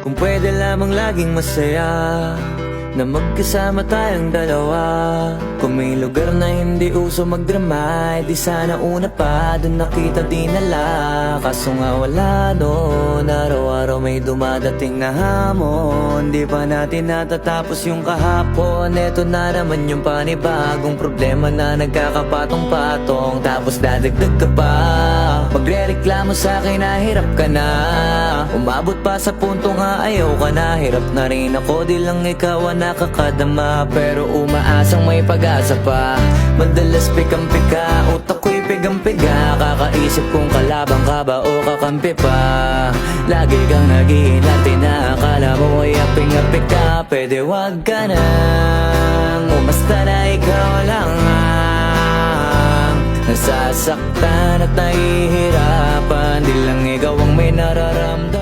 Kung pwede lamang laging masaya na magkasama tayong dalawa. Kung may lugar na hindi uso magdrama, di sana una pa dun nakita dinala. Kaso nga wala doon, araw-araw may dumadating na hamon. Di pa natin natatapos yung kahapon. Eto na naman yung panibagong problema na nagkakapatong-patong. Tapos dadagdag ka pa, magre-reklamo sa'kin na hirap ka na. Umabot pa sa punto nga ayaw ka na. Hirap na rin ako, di lang ikaw ang nakakadama. Pero umaasang may pag-asa pa. Madalas pikang-pika, utak ko'y pigang-piga. Kakaisip kung kalabang ka ba o kakampi pa. Lagi kang nag-iinarte na akala mo ay aping-apik ka. Pwede wag ka nang umasta na ikaw lang ang nasasaktan at nahihirapan. Di lang ikaw ang may nararamdaman.